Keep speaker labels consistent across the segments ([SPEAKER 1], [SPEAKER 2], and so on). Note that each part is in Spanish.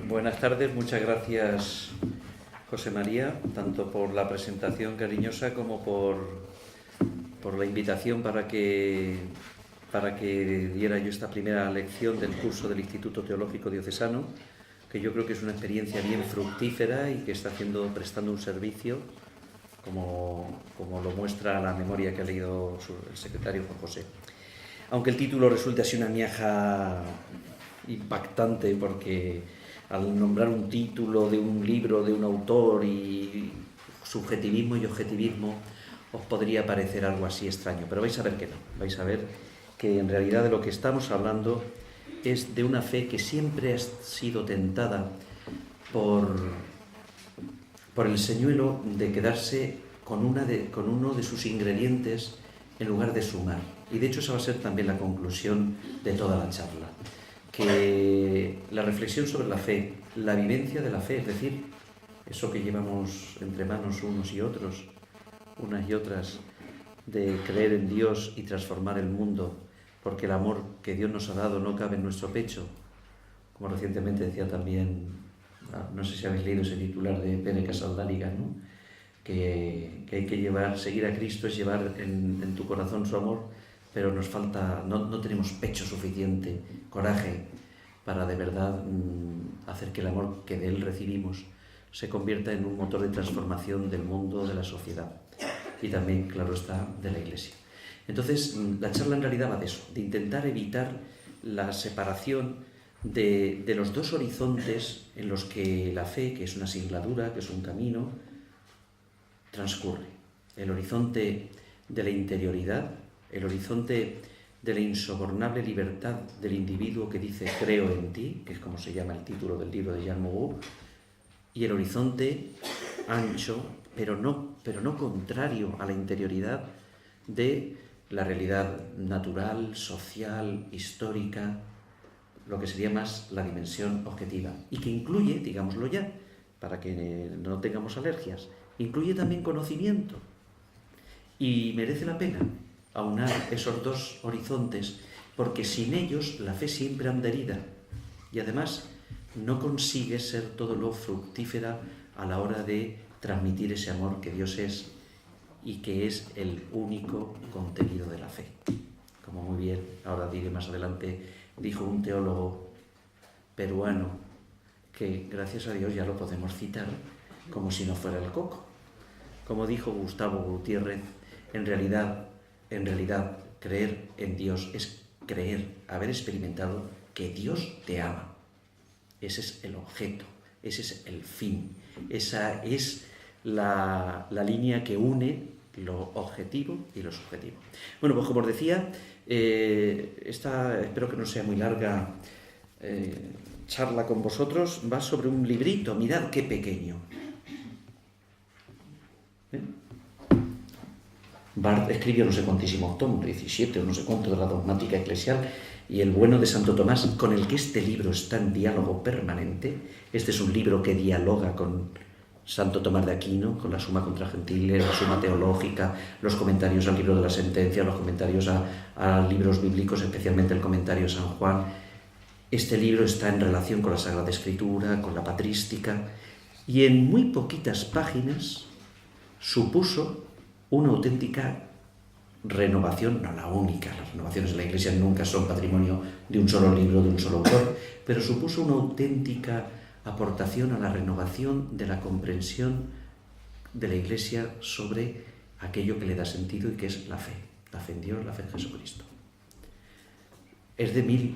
[SPEAKER 1] Buenas tardes, muchas gracias José María, tanto por la presentación cariñosa como por la invitación para que diera yo esta primera lección del curso del Instituto Teológico Diocesano, que yo creo que es una experiencia bien fructífera y que está prestando un servicio, como lo muestra la memoria que ha leído el secretario Juan José. Aunque el título resulte así una miaja impactante, porque al nombrar un título de un libro de un autor y subjetivismo y objetivismo os podría parecer algo así extraño, pero vais a ver que no, vais a ver que en realidad de lo que estamos hablando es de una fe que siempre ha sido tentada por el señuelo de quedarse con uno de sus ingredientes en lugar de sumar. Y de hecho esa va a ser también la conclusión de toda la charla, que la reflexión sobre la fe, la vivencia de la fe, es decir, eso que llevamos entre manos unos y otros, unas y otras, de creer en Dios y transformar el mundo, porque el amor que Dios nos ha dado no cabe en nuestro pecho, como recientemente decía también, no sé si habéis leído ese titular de Pere Casaldáliga, ¿no? Que hay que seguir a Cristo es llevar en tu corazón su amor, pero nos falta, no tenemos pecho suficiente, coraje, para de verdad hacer que el amor que de Él recibimos se convierta en un motor de transformación del mundo, de la sociedad y también, claro está, de la Iglesia. Entonces, la charla en realidad va de eso, de intentar evitar la separación de los dos horizontes en los que la fe, que es una singladura, que es un camino, transcurre. El horizonte de la interioridad, el horizonte de la insobornable libertad del individuo que dice creo en ti, que es como se llama el título del libro de Jean Moreau, y el horizonte ancho, pero no contrario a la interioridad de la realidad natural, social, histórica, lo que sería más la dimensión objetiva, y que incluye, digámoslo ya, para que no tengamos alergias, incluye también conocimiento. Y merece la pena aunar esos dos horizontes, porque sin ellos la fe siempre anda herida y además no consigue ser todo lo fructífera a la hora de transmitir ese amor que Dios es y que es el único contenido de la fe. Como muy bien, ahora diré más adelante, dijo un teólogo peruano que gracias a Dios ya lo podemos citar como si no fuera el coco. Como dijo Gustavo Gutiérrez, en realidad, creer en Dios es creer, haber experimentado que Dios te ama. Ese es el objeto, ese es el fin, esa es la línea que une lo objetivo y lo subjetivo. Bueno, pues como os decía, espero que no sea muy larga charla con vosotros, va sobre un librito, mirad qué pequeño. Barth escribió no sé cuantísimos tomos, 17 o no sé cuánto, de la dogmática eclesial, y el bueno de Santo Tomás, con el que este libro está en diálogo permanente. Este es un libro que dialoga con Santo Tomás de Aquino, con la Suma contra Gentiles, la Suma Teológica, los comentarios al libro de la Sentencia, los comentarios a libros bíblicos, especialmente el comentario de San Juan. Este libro está en relación con la Sagrada Escritura, con la patrística, y en muy poquitas páginas supuso una auténtica renovación, no la única, las renovaciones de la Iglesia nunca son patrimonio de un solo libro, de un solo autor, pero supuso una auténtica aportación a la renovación de la comprensión de la Iglesia sobre aquello que le da sentido y que es la fe en Dios, la fe en Jesucristo. Es de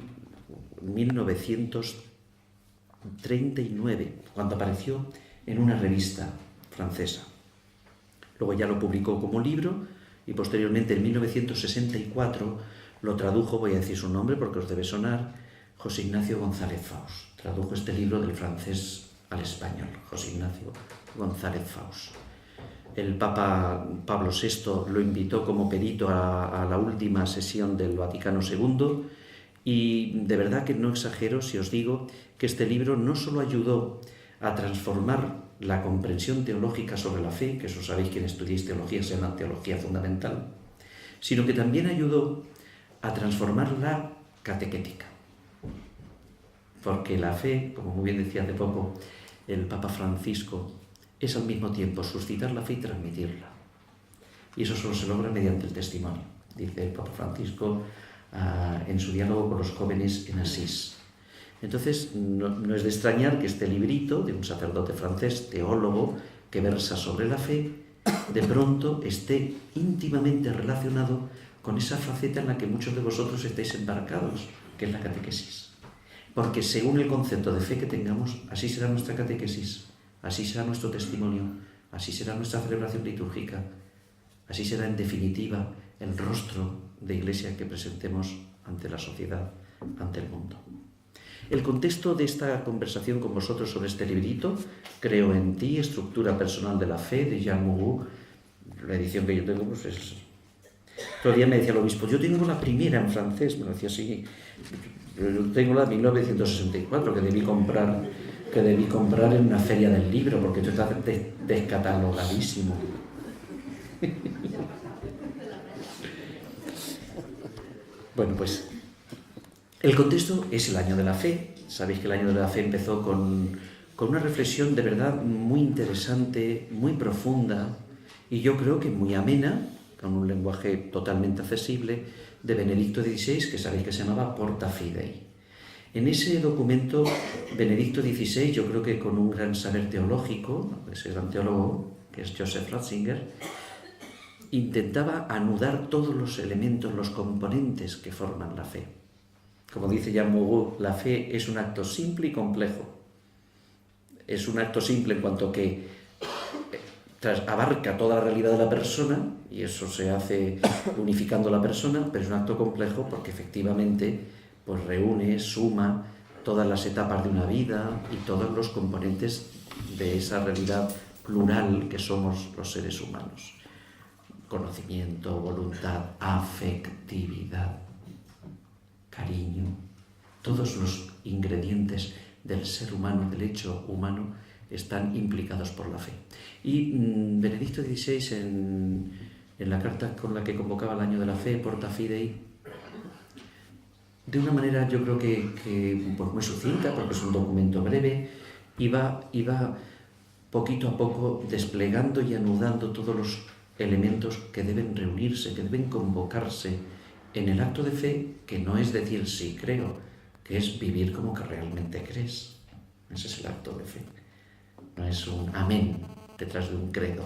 [SPEAKER 1] 1939, cuando apareció en una revista francesa. Luego ya lo publicó como libro y posteriormente en 1964 lo tradujo, voy a decir su nombre porque os debe sonar, José Ignacio González Faus. Tradujo este libro del francés al español, José Ignacio González Faus. El Papa Pablo VI lo invitó como perito a la última sesión del Vaticano II y de verdad que no exagero si os digo que este libro no solo ayudó a transformar la comprensión teológica sobre la fe, que eso sabéis quien estudiéis teología, se llama teología fundamental, sino que también ayudó a transformar la catequética. porque la fe, como muy bien decía hace poco el Papa Francisco, es al mismo tiempo suscitar la fe y transmitirla. Y eso solo se logra mediante el testimonio, dice el Papa Francisco en su diálogo con los jóvenes en Asís. Entonces, no es de extrañar que este librito de un sacerdote francés, teólogo, que versa sobre la fe, de pronto esté íntimamente relacionado con esa faceta en la que muchos de vosotros estáis embarcados, que es la catequesis. Porque según el concepto de fe que tengamos, así será nuestra catequesis, así será nuestro testimonio, así será nuestra celebración litúrgica, así será en definitiva el rostro de iglesia que presentemos ante la sociedad, ante el mundo. El contexto de esta conversación con vosotros sobre este librito, Creo en ti, estructura personal de la fe, de Jean Moreau, la edición que yo tengo, pues es... Otro día me decía el obispo, yo tengo la primera en francés, me lo decía así, yo tengo la de 1964 que debí comprar en una feria del libro, porque esto está descatalogadísimo. Bueno, pues el contexto es el año de la fe. Sabéis que el año de la fe empezó con una reflexión de verdad muy interesante, muy profunda y yo creo que muy amena, con un lenguaje totalmente accesible, de Benedicto XVI, que sabéis que se llamaba Porta Fidei. En ese documento, Benedicto XVI, yo creo que con un gran saber teológico, ese gran teólogo, que es Joseph Ratzinger, intentaba anudar todos los elementos, los componentes que forman la fe. Como dice Jean Moreau, la fe es un acto simple y complejo. Es un acto simple en cuanto que abarca toda la realidad de la persona, y eso se hace unificando la persona, pero es un acto complejo porque efectivamente pues reúne, suma todas las etapas de una vida y todos los componentes de esa realidad plural que somos los seres humanos. Conocimiento, voluntad, afectividad, cariño, todos los ingredientes del ser humano, del hecho humano, están implicados por la fe. Y Benedicto XVI, en la carta con la que convocaba el año de la fe, Porta Fidei, de una manera yo creo que pues muy sucinta, porque es un documento breve, iba poquito a poco desplegando y anudando todos los elementos que deben reunirse, que deben convocarse en el acto de fe, que no es decir sí creo, que es vivir como que realmente crees. Ese es el acto de fe. No es un amén detrás de un credo,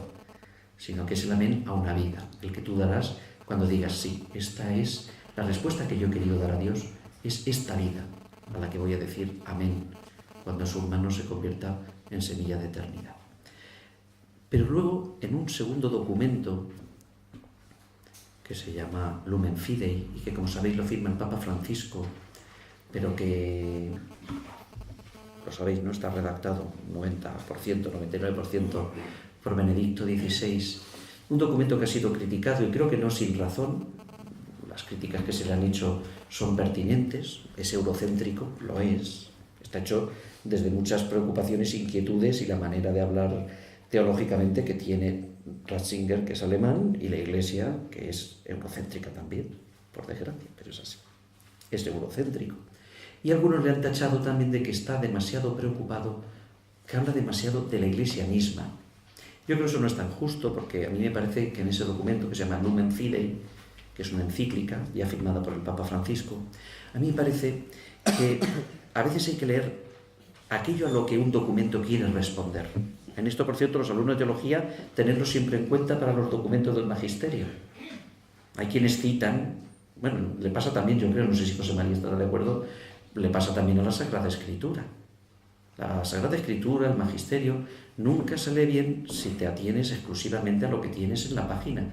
[SPEAKER 1] sino que es el amén a una vida, el que tú darás cuando digas sí, esta es la respuesta que yo he querido dar a Dios, es esta vida a la que voy a decir amén cuando su mano se convierta en semilla de eternidad. Pero luego, en un segundo documento que se llama Lumen Fidei y que, como sabéis, lo firma el Papa Francisco, pero que, lo sabéis, no está redactado 90%, 99% por Benedicto XVI, un documento que ha sido criticado y creo que no sin razón. Las críticas que se le han hecho son pertinentes, es eurocéntrico, lo es, está hecho desde muchas preocupaciones, inquietudes y la manera de hablar teológicamente que tiene Ratzinger, que es alemán, y la Iglesia, que es eurocéntrica también, por desgracia, pero es así, es eurocéntrico. Y algunos le han tachado también de que está demasiado preocupado, que habla demasiado de la Iglesia misma. Yo creo que eso no es tan justo, porque a mí me parece que en ese documento que se llama Lumen Fidei, que es una encíclica ya firmada por el Papa Francisco, a mí me parece que a veces hay que leer aquello a lo que un documento quiere responder. En esto, por cierto, los alumnos de teología, tenerlo siempre en cuenta para los documentos del magisterio. Hay quienes citan, bueno, le pasa también, yo creo, no sé si José María estará de acuerdo, le pasa también a la Sagrada Escritura. La Sagrada Escritura, el magisterio, nunca se lee bien si te atienes exclusivamente a lo que tienes en la página.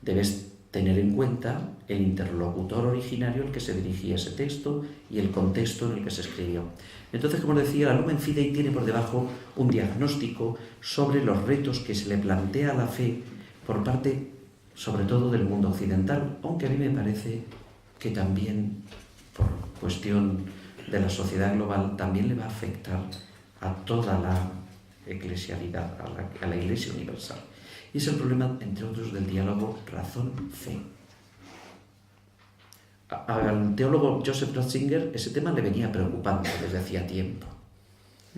[SPEAKER 1] Debes tener en cuenta el interlocutor originario al que se dirigía ese texto y el contexto en el que se escribió. Entonces, como decía, la Lumen Fidei tiene por debajo un diagnóstico sobre los retos que se le plantea a la fe por parte, sobre todo, del mundo occidental, aunque a mí me parece que también, por cuestión de la sociedad global, también le va a afectar a toda la eclesialidad, a la Iglesia universal. Y es el problema, entre otros, del diálogo razón-fe. Al teólogo Joseph Ratzinger ese tema le venía preocupando desde hacía tiempo.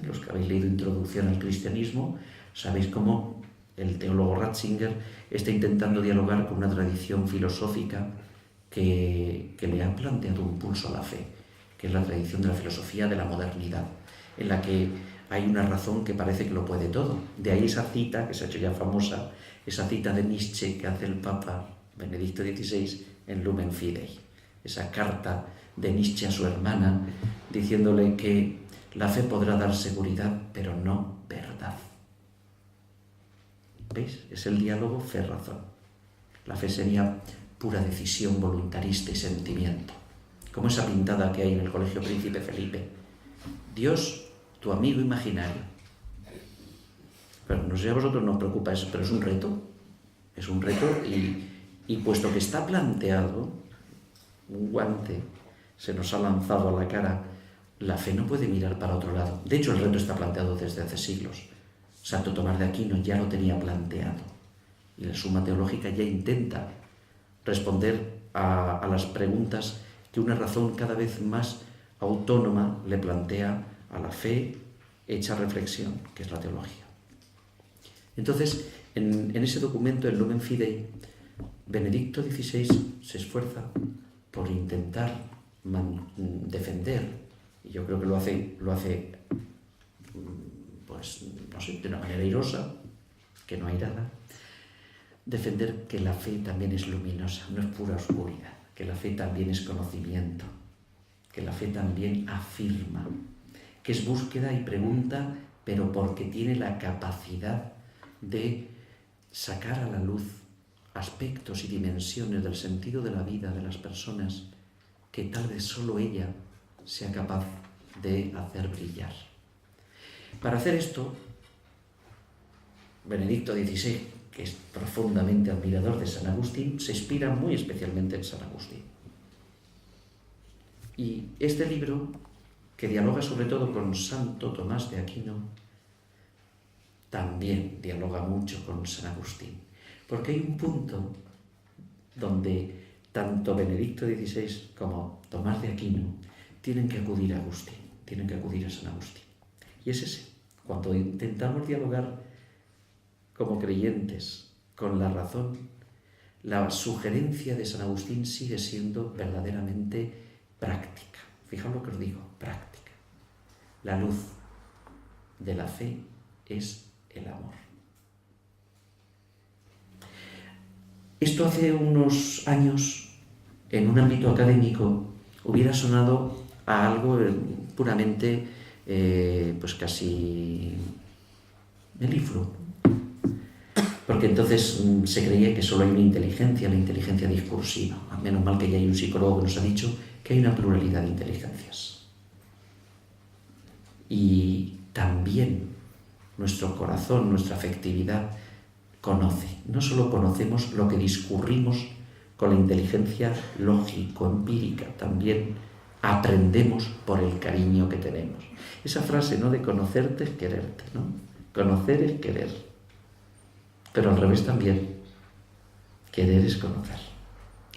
[SPEAKER 1] Los que habéis leído Introducción al Cristianismo sabéis cómo el teólogo Ratzinger está intentando dialogar con una tradición filosófica que le ha planteado un pulso a la fe, que es la tradición de la filosofía de la modernidad, en la que hay una razón que parece que lo puede todo. De ahí esa cita, que se ha hecho ya famosa, esa cita de Nietzsche que hace el Papa Benedicto XVI en Lumen Fidei, esa carta de Nietzsche a su hermana, diciéndole que la fe podrá dar seguridad, pero no verdad. ¿Veis? Es el diálogo fe-razón. La fe sería pura decisión voluntarista y sentimiento. Como esa pintada que hay en el Colegio Príncipe Felipe. Dios, tu amigo imaginario. Pero no sé si a vosotros nos preocupa eso, pero es un reto. Es un reto y puesto que está planteado, un guante se nos ha lanzado a la cara, la fe no puede mirar para otro lado. De hecho, el reto está planteado desde hace siglos. Santo Tomás de Aquino ya lo tenía planteado. Y la Suma Teológica ya intenta responder a las preguntas que una razón cada vez más autónoma le plantea a la fe hecha reflexión, que es la teología. Entonces, en ese documento, el Lumen Fidei, Benedicto XVI se esfuerza por intentar defender, y yo creo que lo hace pues, no sé, de una manera airosa, que no airada, defender que la fe también es luminosa, no es pura oscuridad, que la fe también es conocimiento, que la fe también afirma, que es búsqueda y pregunta, pero porque tiene la capacidad de sacar a la luz aspectos y dimensiones del sentido de la vida de las personas que tal vez solo ella sea capaz de hacer brillar. Para hacer esto, Benedicto XVI, que es profundamente admirador de San Agustín, se inspira muy especialmente en San Agustín. Y este libro, que dialoga sobre todo con Santo Tomás de Aquino, también dialoga mucho con San Agustín, porque hay un punto donde tanto Benedicto XVI como Tomás de Aquino tienen que acudir a Agustín, tienen que acudir a San Agustín. Y es ese, cuando intentamos dialogar como creyentes con la razón, la sugerencia de San Agustín sigue siendo verdaderamente práctica. Fijaos lo que os digo, práctica. La luz de la fe es el amor. Esto hace unos años, en un ámbito académico, hubiera sonado a algo puramente, pues casi melifluo. Porque entonces se creía que solo hay una inteligencia, la inteligencia discursiva. Menos mal que ya hay un psicólogo que nos ha dicho que hay una pluralidad de inteligencias. Y también nuestro corazón, nuestra afectividad conoce. No solo conocemos lo que discurrimos con la inteligencia lógico-empírica, también aprendemos por el cariño que tenemos. Esa frase, ¿no?, de conocerte es quererte, ¿no? Conocer es querer. Pero al revés también, querer es conocer.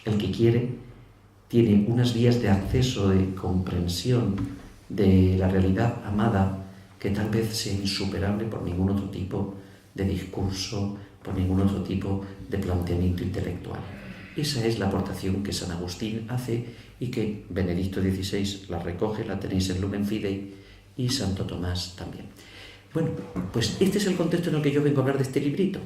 [SPEAKER 1] El que quiere tiene unas vías de acceso, de comprensión de la realidad amada que tal vez sea insuperable por ningún otro tipo de discurso, por ningún otro tipo de planteamiento intelectual. Esa es la aportación que San Agustín hace y que Benedicto XVI la recoge, la tenéis en Lumen Fidei, y Santo Tomás también. Bueno, pues este es el contexto en el que yo vengo a hablar de este librito.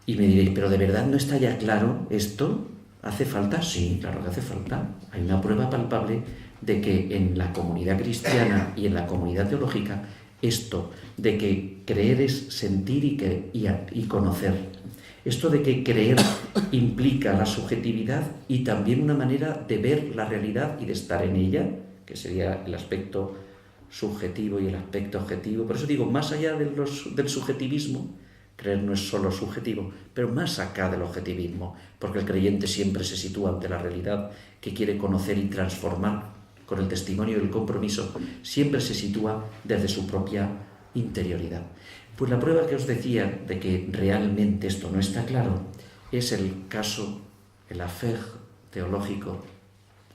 [SPEAKER 1] Y me diréis, ¿pero de verdad no está ya claro esto? ¿Hace falta? Sí, claro que hace falta. Hay una prueba palpable de que en la comunidad cristiana y en la comunidad teológica, esto de que creer es sentir y conocer, esto de que creer implica la subjetividad y también una manera de ver la realidad y de estar en ella, que sería el aspecto subjetivo y el aspecto objetivo. Por eso digo, más allá del subjetivismo, creer no es solo subjetivo, pero más acá del objetivismo, porque el creyente siempre se sitúa ante la realidad que quiere conocer y transformar con el testimonio y el compromiso, siempre se sitúa desde su propia interioridad. Pues la prueba que os decía de que realmente esto no está claro es el caso, el affaire Teológico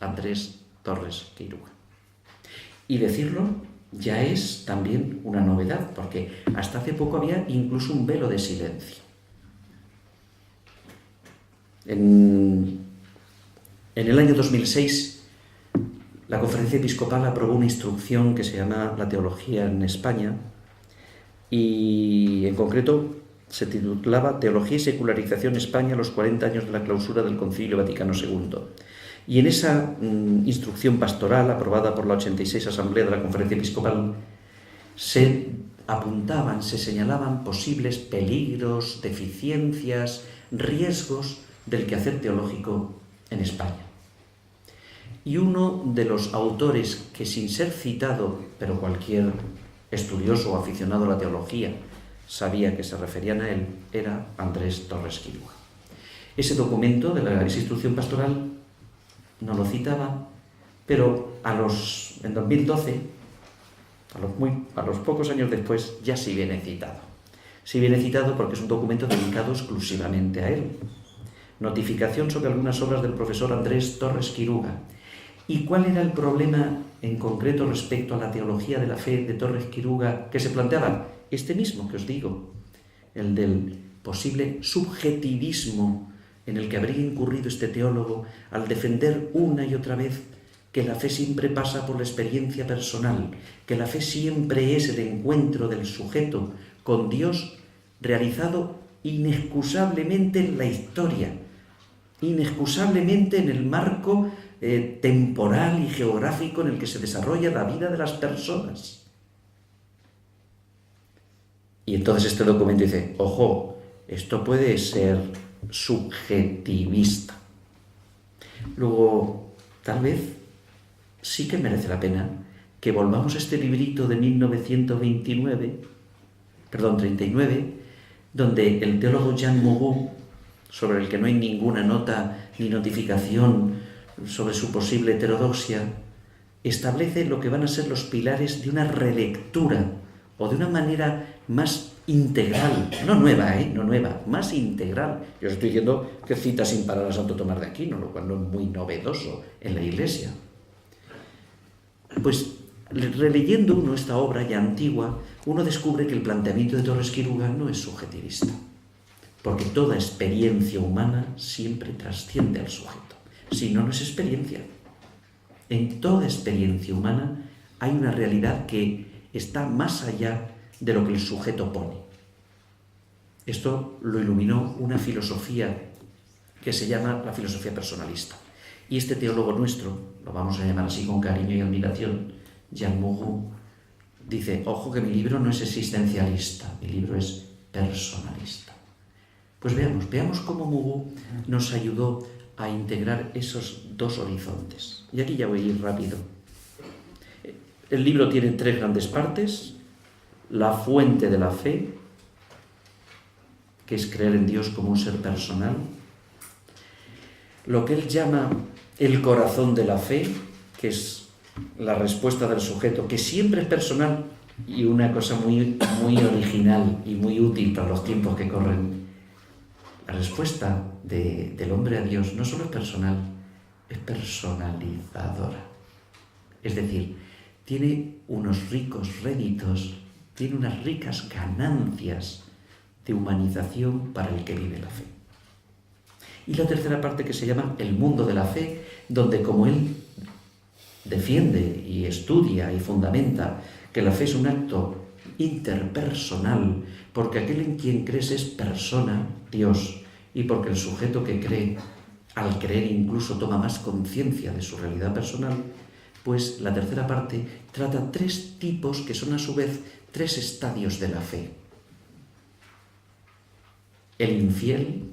[SPEAKER 1] Andrés Torres Queiruga. Y decirlo ya es también una novedad, porque hasta hace poco había incluso un velo de silencio. En el año 2006, la Conferencia Episcopal aprobó una instrucción que se llama La Teología en España, y en concreto se titulaba Teología y Secularización España a los 40 años de la clausura del Concilio Vaticano II. Y en esa instrucción pastoral, aprobada por la 86 Asamblea de la Conferencia Episcopal, se apuntaban, se señalaban posibles peligros, deficiencias, riesgos del quehacer teológico en España. Y uno de los autores que, sin ser citado, pero cualquier estudioso o aficionado a la teología sabía que se referían a él, era Andrés Torres Queiruga. Ese documento de esa instrucción pastoral no lo citaba, pero en 2012, a los pocos años después, ya sí viene citado. Sí viene citado porque es un documento dedicado exclusivamente a él. Notificación sobre algunas obras del profesor Andrés Torres Queiruga. ¿Y cuál era el problema en concreto respecto a la teología de la fe de Torres Queiruga que se planteaba? Este mismo que os digo, el del posible subjetivismo en el que habría incurrido este teólogo al defender una y otra vez que la fe siempre pasa por la experiencia personal, que la fe siempre es el encuentro del sujeto con Dios realizado inexcusablemente en la historia, inexcusablemente en el marco temporal y geográfico en el que se desarrolla la vida de las personas. Y entonces este documento dice, ojo, esto puede ser subjetivista. Luego, tal vez sí que merece la pena que volvamos a este librito de 39, donde el teólogo Jean Moreau, sobre el que no hay ninguna nota ni notificación sobre su posible heterodoxia, establece lo que van a ser los pilares de una relectura o de una manera más integral, no nueva, más integral. Yo os estoy diciendo que cita sin parar a Santo Tomás de Aquino, lo cual no es muy novedoso en la Iglesia. Pues releyendo uno esta obra ya antigua, uno descubre que el planteamiento de Torres Queiruga no es subjetivista, porque toda experiencia humana siempre trasciende al sujeto. Si no, no es experiencia. En toda experiencia humana hay una realidad que está más allá de lo que el sujeto pone. Esto lo iluminó una filosofía que se llama la filosofía personalista. Y este teólogo nuestro, lo vamos a llamar así con cariño y admiración, Jean Moreau, dice, ojo que mi libro no es existencialista, mi libro es personalista. Pues veamos cómo Moreau nos ayudó a integrar esos dos horizontes. Y aquí ya voy a ir rápido. El libro tiene 3 grandes partes. La fuente de la fe, que es creer en Dios como un ser personal. Lo que él llama el corazón de la fe, que es la respuesta del sujeto, que siempre es personal, y una cosa muy, muy original y muy útil para los tiempos que corren. La respuesta del hombre a Dios no solo es personal, es personalizadora. Es decir, tiene unos ricos réditos, tiene unas ricas ganancias de humanización para el que vive la fe. Y la tercera parte, que se llama el mundo de la fe, donde como él defiende y estudia y fundamenta que la fe es un acto interpersonal, porque aquel en quien crees es persona, Dios, y porque el sujeto que cree, al creer incluso toma más conciencia de su realidad personal, pues la tercera parte trata 3 tipos que son a su vez 3 estadios de la fe. El infiel,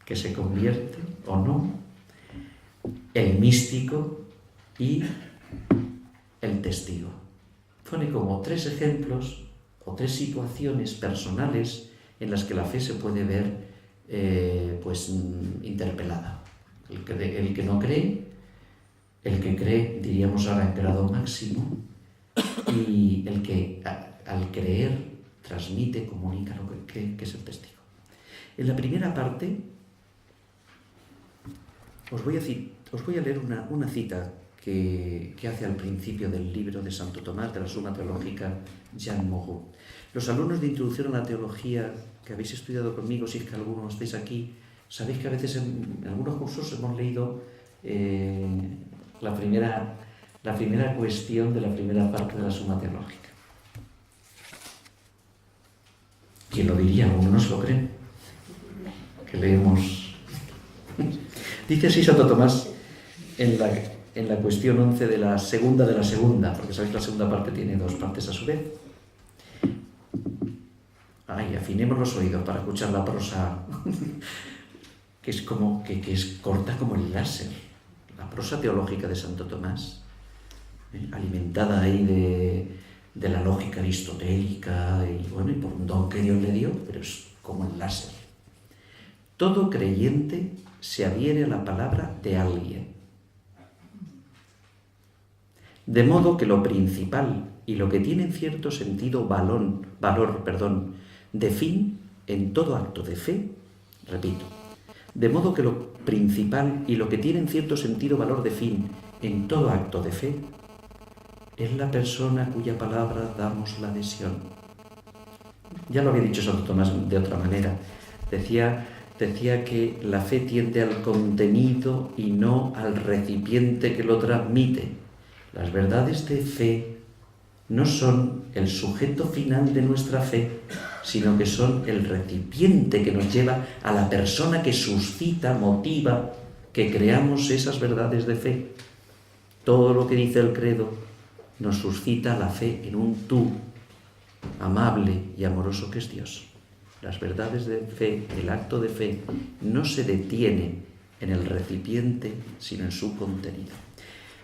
[SPEAKER 1] que se convierte o no, el místico y el testigo. Pone como 3 ejemplos o 3 situaciones personales en las que la fe se puede ver interpelada. El que no cree, el que cree, diríamos ahora en grado máximo, y el que al creer transmite, comunica lo que cree, que es el testigo. En la primera parte os os voy a leer una cita que hace al principio del libro de Santo Tomás de la Suma Teológica, Jean Moreau. Los alumnos de Introducción a la Teología que habéis estudiado conmigo, si es que algunos estáis aquí, sabéis que a veces en algunos cursos hemos leído la primera cuestión de la primera parte de la Suma Teológica. ¿Quién lo diría? Uno no se lo cree. Que leemos. Dice así Santo Tomás en la cuestión 11 de la segunda, porque sabéis que la segunda parte tiene dos partes a su vez. Ay, afinemos los oídos para escuchar la prosa que es corta como el láser. La prosa teológica de Santo Tomás, alimentada ahí de la lógica aristotélica y por un don que Dios le dio, pero es como el láser. Todo creyente se adhiere a la palabra de alguien. De modo que lo principal y lo que tiene en cierto sentido valor, de fin en todo acto de fe, repito, de modo que lo principal y lo que tiene en cierto sentido valor de fin en todo acto de fe es la persona cuya palabra damos la adhesión. Ya lo había dicho Santo Tomás de otra manera. Decía que la fe tiende al contenido y no al recipiente que lo transmite. Las verdades de fe no son el sujeto final de nuestra fe, sino que son el recipiente que nos lleva a la persona que suscita, motiva, que creamos esas verdades de fe. Todo lo que dice el credo nos suscita la fe en un tú amable y amoroso que es Dios. Las verdades de fe, el acto de fe, no se detiene en el recipiente, sino en su contenido.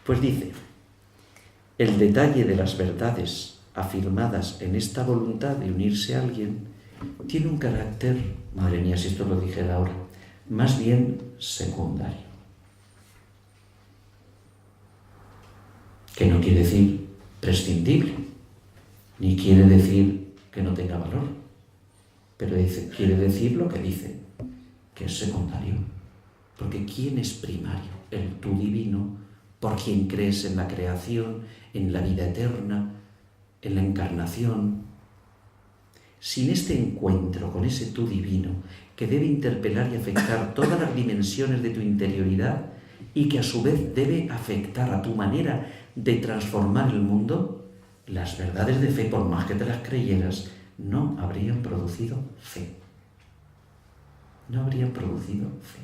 [SPEAKER 1] Pues dice, el detalle de las verdades afirmadas en esta voluntad de unirse a alguien tiene un carácter, madre mía, si esto lo dijera ahora, más bien secundario. Que no quiere decir prescindible, ni quiere decir que no tenga valor, pero quiere decir lo que dice, que es secundario. Porque ¿quién es primario? El tú divino, por quien crees en la creación, en la vida eterna, en la encarnación. Sin este encuentro con ese tú divino, que debe interpelar y afectar todas las dimensiones de tu interioridad y que a su vez debe afectar a tu manera de transformar el mundo, las verdades de fe, por más que te las creyeras, no habrían producido fe. No habrían producido fe.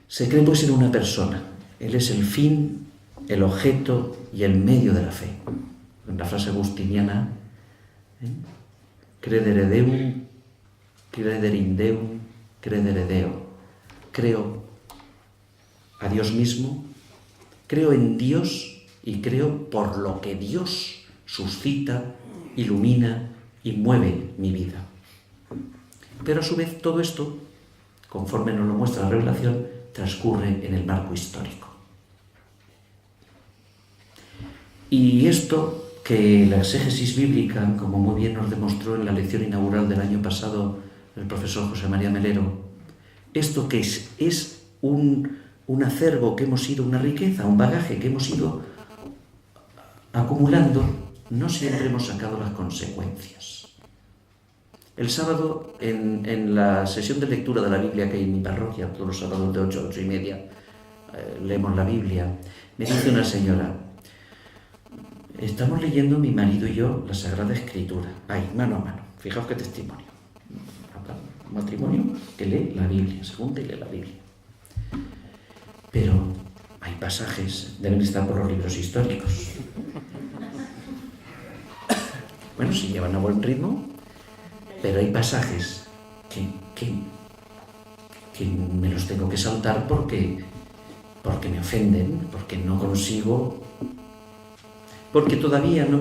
[SPEAKER 1] Se cree pues en una persona. Él es el fin, el objeto y el medio de la fe. En la frase agustiniana, credere Deum, credere in Deum, credere Deo. Creo a Dios mismo, creo en Dios y creo por lo que Dios suscita, ilumina y mueve mi vida. Pero a su vez todo esto, conforme nos lo muestra la revelación, transcurre en el marco histórico. Y esto que la exégesis bíblica, como muy bien nos demostró en la lección inaugural del año pasado el profesor José María Melero, esto que es un acervo que hemos ido, una riqueza, un bagaje que hemos ido acumulando, no siempre hemos sacado las consecuencias. El sábado, en la sesión de lectura de la Biblia que hay en mi parroquia, todos los sábados de 8 a 8 y media, leemos la Biblia, me dice una señora, estamos leyendo mi marido y yo la Sagrada Escritura, ahí, mano a mano, fijaos qué testimonio. Un matrimonio que lee la Biblia, se junta y lee la Biblia. Pero hay pasajes, deben estar por los libros históricos. Bueno, si llevan a buen ritmo, pero hay pasajes que me los tengo que saltar porque me ofenden, porque no consigo, porque todavía no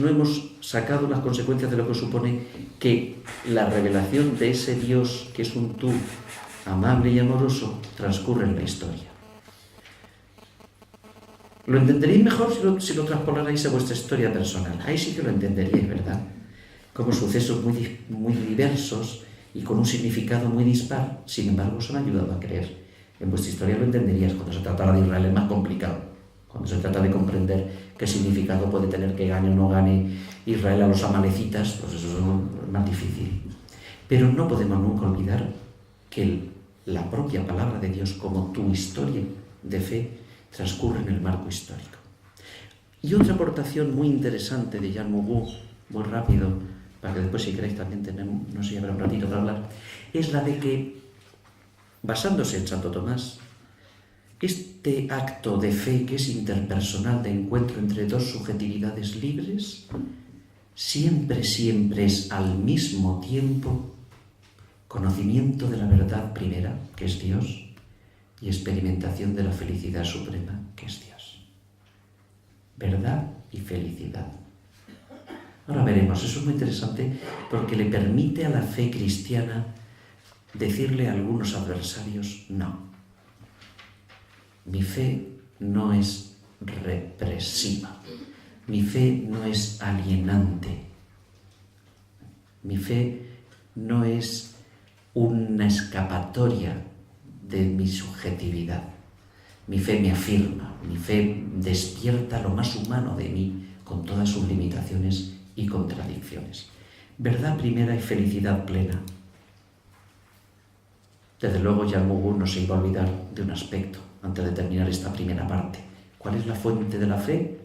[SPEAKER 1] hemos sacado las consecuencias de lo que supone que la revelación de ese Dios, que es un tú amable y amoroso, transcurre en la historia. Lo entenderéis mejor si lo traspolarais a vuestra historia personal. Ahí sí que lo entenderíais, ¿verdad? Como sucesos muy diversos y con un significado muy dispar, sin embargo, os han ayudado a creer En vuestra historia lo entenderías. Cuando se trata de Israel es más complicado. Cuando se trata de comprender qué significado puede tener que gane o no gane Israel a los amalecitas, pues eso es más difícil. Pero no podemos nunca olvidar que la propia palabra de Dios, como tu historia de fe, transcurre en el marco histórico. Y otra aportación muy interesante de Jan Mogu, muy rápido, para que después si queréis también tenemos, no sé, habrá un ratito para hablar, es la de que, basándose en Santo Tomás, este acto de fe que es interpersonal de encuentro entre dos subjetividades libres, siempre es al mismo tiempo conocimiento de la verdad primera, que es Dios, y experimentación de la felicidad suprema, que es Dios. Verdad y felicidad. Ahora veremos, eso es muy interesante porque le permite a la fe cristiana decirle a algunos adversarios, no, mi fe no es represiva, mi fe no es alienante, mi fe no es una escapatoria de mi subjetividad. Mi fe me afirma, mi fe despierta lo más humano de mí con todas sus limitaciones y contradicciones. Verdad primera y felicidad plena. Desde luego, Jan Mogu no se iba a olvidar de un aspecto antes de terminar esta primera parte. ¿Cuál es la fuente de la fe?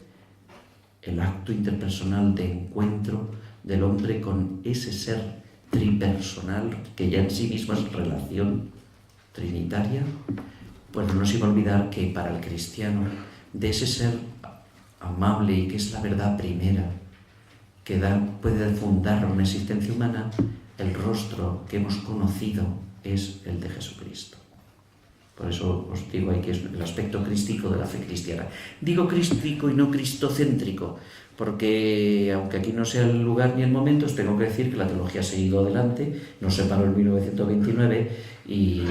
[SPEAKER 1] El acto interpersonal de encuentro del hombre con ese ser tripersonal que ya en sí mismo es relación trinitaria. Pues no nos iba a olvidar que para el cristiano, de ese ser amable y que es la verdad primera, que puede fundar una existencia humana, el rostro que hemos conocido es el de Jesucristo. Por eso os digo ahí que es el aspecto crístico de la fe cristiana. Digo crístico y no cristocéntrico, porque aunque aquí no sea el lugar ni el momento, os tengo que decir que la teología ha seguido adelante, nos separó en 1929 y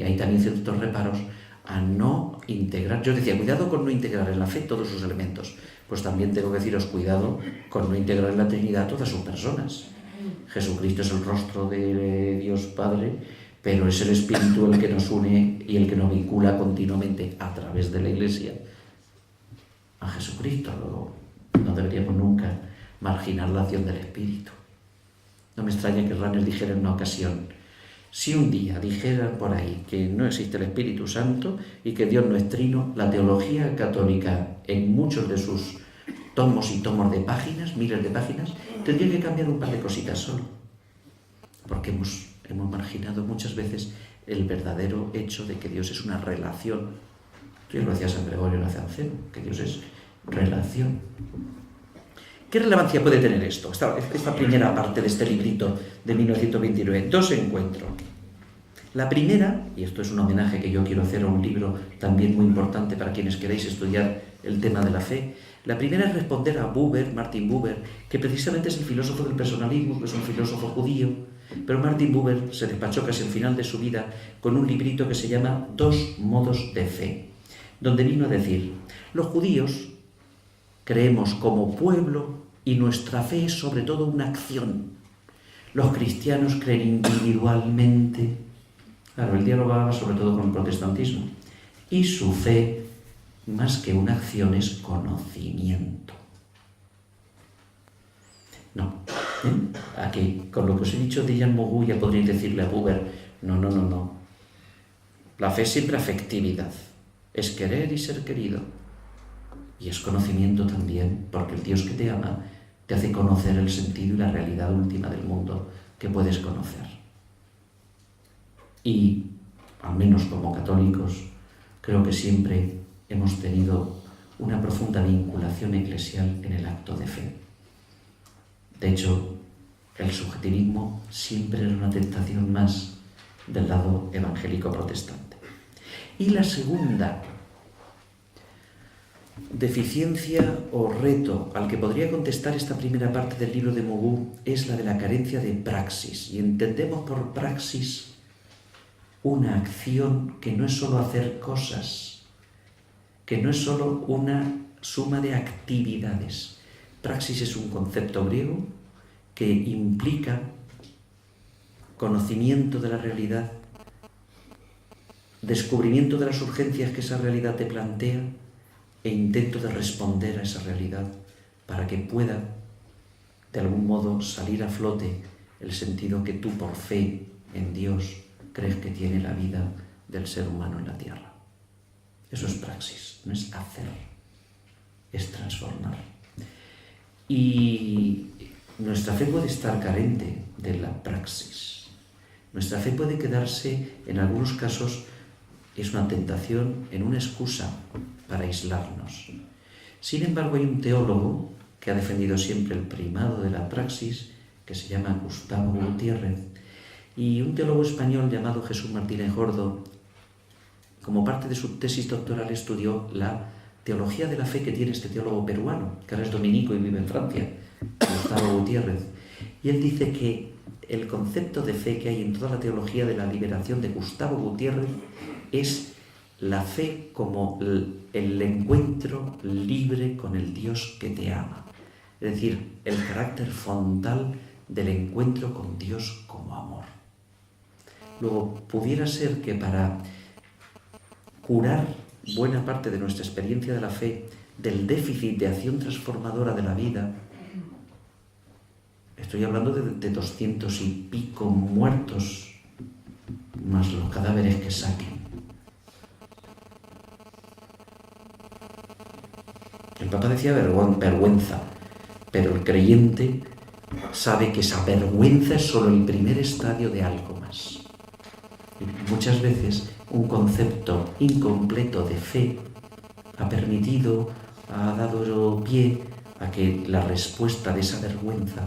[SPEAKER 1] hay también ciertos reparos a no integrar. Yo decía, cuidado con no integrar en la fe todos sus elementos. Pues también tengo que deciros, cuidado con no integrar en la Trinidad todas sus personas. Jesucristo es el rostro de Dios Padre, pero es el Espíritu el que nos une y el que nos vincula continuamente a través de la Iglesia a Jesucristo. Luego, no deberíamos nunca marginar la acción del Espíritu. No me extraña que Ranner dijera en una ocasión, si un día dijeran por ahí que no existe el Espíritu Santo y que Dios no es trino, la teología católica en muchos de sus tomos y tomos de páginas, miles de páginas, tendría que cambiar un par de cositas solo, porque hemos marginado muchas veces el verdadero hecho de que Dios es una relación. Yo lo decía San Gregorio Nacianceno, que Dios es relación. ¿Qué relevancia puede tener esto? Esta primera parte de este librito de 1929. Dos encuentros. La primera, y esto es un homenaje que yo quiero hacer a un libro también muy importante para quienes queráis estudiar el tema de la fe, la primera es responder a Buber, Martin Buber, que precisamente es el filósofo del personalismo, que es un filósofo judío, pero Martin Buber se despachó casi al final de su vida con un librito que se llama Dos modos de fe, donde vino a decir, los judíos creemos como pueblo y nuestra fe es sobre todo una acción. Los cristianos creen individualmente. Claro, él dialogaba sobre todo con el protestantismo. Y su fe, más que una acción, es conocimiento. No. Aquí, con lo que os he dicho de Jan Mogu, ya podréis decirle a Buber, no. La fe es siempre afectividad. Es querer y ser querido. Y es conocimiento también, porque el Dios que te ama te hace conocer el sentido y la realidad última del mundo que puedes conocer. Y, al menos como católicos, creo que siempre hemos tenido una profunda vinculación eclesial en el acto de fe. De hecho, el subjetivismo siempre era una tentación más del lado evangélico protestante. Y la segunda deficiencia o reto al que podría contestar esta primera parte del libro de Mogu es la de la carencia de praxis. Y entendemos por praxis una acción que no es solo hacer cosas, que no es solo una suma de actividades. Praxis es un concepto griego que implica conocimiento de la realidad descubrimiento de las urgencias que esa realidad te plantea e intento de responder a esa realidad para que pueda, de algún modo, salir a flote el sentido que tú, por fe en Dios, crees que tiene la vida del ser humano en la tierra. Eso es praxis, no es hacer, es transformar. Y nuestra fe puede estar carente de la praxis. Nuestra fe puede quedarse, en algunos casos, es una tentación, en una excusa para aislarnos. Sin embargo, hay un teólogo que ha defendido siempre el primado de la praxis, que se llama Gustavo Gutiérrez, y un teólogo español llamado Jesús Martínez Gordo, como parte de su tesis doctoral, estudió la teología de la fe que tiene este teólogo peruano, que ahora es dominico y vive en Francia, Gustavo Gutiérrez. Y él dice que el concepto de fe que hay en toda la teología de la liberación de Gustavo Gutiérrez es la fe como el encuentro libre con el Dios que te ama. Es decir, el carácter frontal del encuentro con Dios como amor. Luego, pudiera ser que para curar buena parte de nuestra experiencia de la fe, del déficit de acción transformadora de la vida, estoy hablando de 200 y pico muertos, más los cadáveres que saquen. El Papa decía vergüenza, pero el creyente sabe que esa vergüenza es solo el primer estadio de algo más. Y muchas veces un concepto incompleto de fe ha dado pie a que la respuesta de esa vergüenza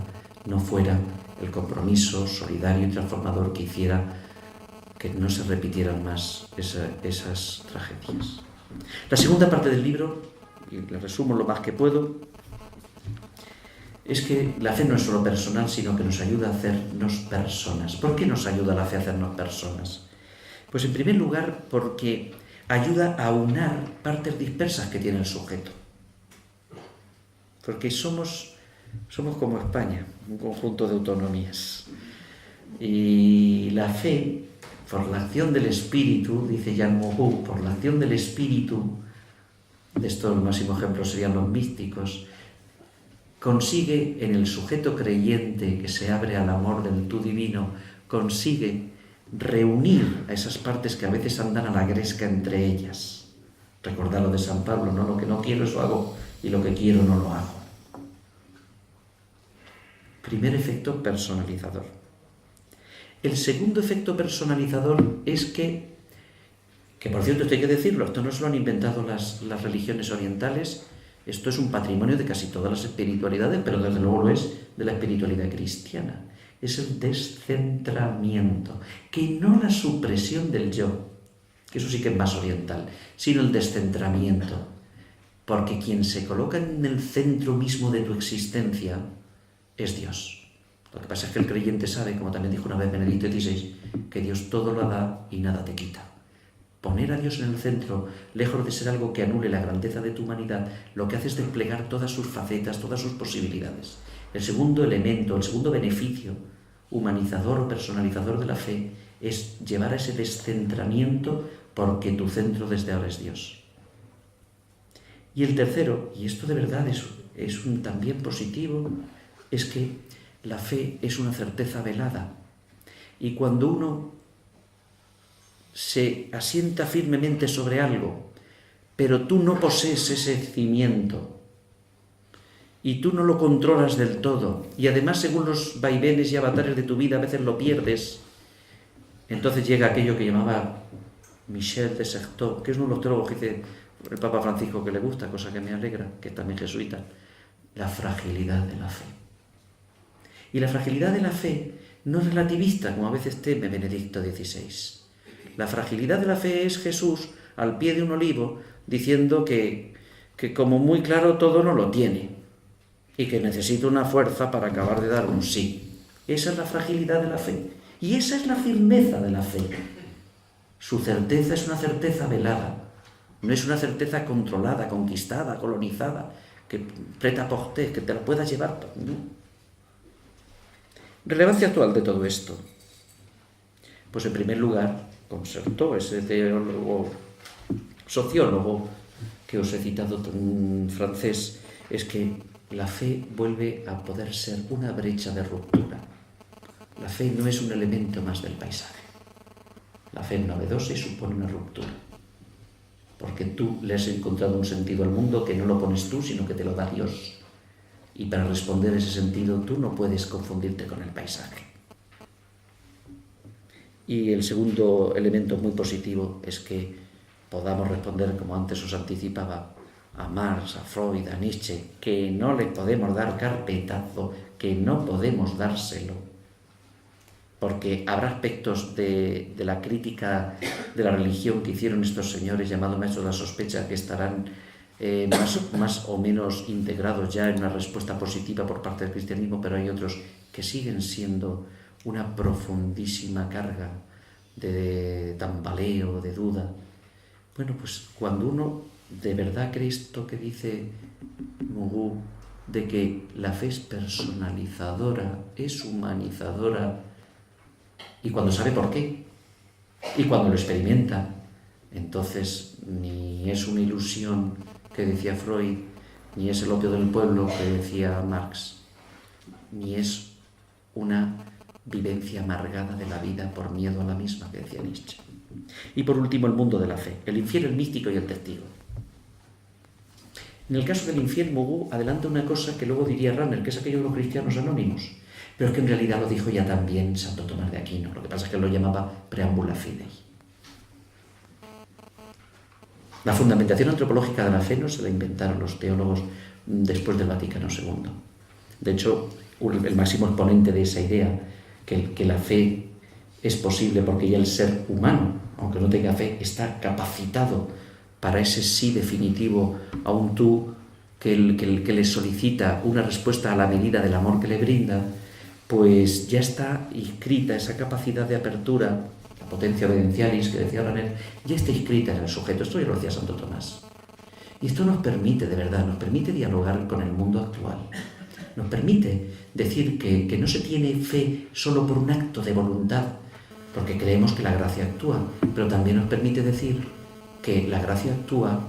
[SPEAKER 1] no fuera el compromiso solidario y transformador que hiciera que no se repitieran más esas tragedias. La segunda parte del libro, y le resumo lo más que puedo, es que la fe no es solo personal, sino que nos ayuda a hacernos personas. ¿Por qué nos ayuda la fe a hacernos personas? Pues en primer lugar porque ayuda a aunar partes dispersas que tiene el sujeto. Porque somos como España, un conjunto de autonomías. Y la fe, por la acción del Espíritu, dice Jan Mohu, por la acción del Espíritu, de esto el máximo ejemplo serían los místicos, consigue en el sujeto creyente que se abre al amor del tú divino, consigue reunir a esas partes que a veces andan a la gresca entre ellas. Recordad lo de San Pablo, ¿no? Lo que no quiero eso hago y lo que quiero no lo hago. Primer efecto personalizador. El segundo efecto personalizador es que por cierto, esto hay que decirlo, esto no se lo han inventado las religiones orientales, esto es un patrimonio de casi todas las espiritualidades, pero desde luego lo es de la espiritualidad cristiana. Es el descentramiento, que no la supresión del yo, que eso sí que es más oriental, sino el descentramiento. Porque quien se coloca en el centro mismo de tu existencia es Dios. Lo que pasa es que el creyente sabe, como también dijo una vez Benedicto XVI, que Dios todo lo da y nada te quita. Poner a Dios en el centro, lejos de ser algo que anule la grandeza de tu humanidad, lo que hace es desplegar todas sus facetas, todas sus posibilidades. El segundo elemento, el segundo beneficio humanizador o personalizador de la fe es llevar a ese descentramiento porque tu centro desde ahora es Dios. Y el tercero, y esto de verdad es un también positivo, es que la fe es una certeza velada. Y cuando uno se asienta firmemente sobre algo, pero tú no posees ese cimiento y tú no lo controlas del todo, y además según los vaivenes y avatares de tu vida a veces lo pierdes, entonces llega aquello que llamaba Michel de Certeau, que es uno de los teólogos que dice el Papa Francisco que le gusta, cosa que me alegra, que es también jesuita, la fragilidad de la fe. Y la fragilidad de la fe no es relativista, como a veces teme Benedicto XVI. La fragilidad de la fe es Jesús al pie de un olivo diciendo que como muy claro todo no lo tiene y que necesita una fuerza para acabar de dar un sí. Esa es la fragilidad de la fe y esa es la firmeza de la fe. Su certeza es una certeza velada, no es una certeza controlada, conquistada, colonizada, que prêt-à-porter, que te la puedas llevar. ¿No? Relevancia actual de todo esto. Pues en primer lugar, Concertó, ese teólogo, sociólogo que os he citado, francés, es que la fe vuelve a poder ser una brecha de ruptura. La fe no es un elemento más del paisaje. La fe es novedosa y supone una ruptura. Porque tú le has encontrado un sentido al mundo que no lo pones tú, sino que te lo da Dios. Y para responder ese sentido tú no puedes confundirte con el paisaje. Y el segundo elemento muy positivo es que podamos responder, como antes os anticipaba, a Marx, a Freud, a Nietzsche, que no le podemos dar carpetazo, que no podemos dárselo, porque habrá aspectos de la crítica de la religión que hicieron estos señores llamados maestros de la sospecha que estarán más o menos integrados ya en una respuesta positiva por parte del cristianismo, pero hay otros que siguen siendo una profundísima carga de tambaleo, de duda. Bueno, pues cuando uno de verdad cree esto que dice Mogu, de que la fe es personalizadora, es humanizadora, y cuando sabe por qué, y cuando lo experimenta, entonces ni es una ilusión que decía Freud, ni es el opio del pueblo que decía Marx, ni es una vivencia amargada de la vida por miedo a la misma que decía Nietzsche. Y por último, el mundo de la fe, el infiel, el místico y el testigo. En el caso del infiel, Mogu adelanta una cosa que luego diría Rahner, que es aquello de los cristianos anónimos, pero es que en realidad lo dijo ya también Santo Tomás de Aquino, lo que pasa es que él lo llamaba preámbula fidei. La fundamentación antropológica de la fe no se la inventaron los teólogos después del Vaticano II. De hecho, el máximo exponente de esa idea, que la fe es posible porque ya el ser humano, aunque no tenga fe, está capacitado para ese sí definitivo a un tú que le solicita una respuesta a la medida del amor que le brinda, pues ya está inscrita esa capacidad de apertura, la potencia evidencialis que decía Rahner, ya está inscrita en el sujeto. Esto ya lo decía Santo Tomás. Y esto nos permite, de verdad, nos permite dialogar con el mundo actual. Nos permite decir que no se tiene fe solo por un acto de voluntad, porque creemos que la gracia actúa, pero también nos permite decir que la gracia actúa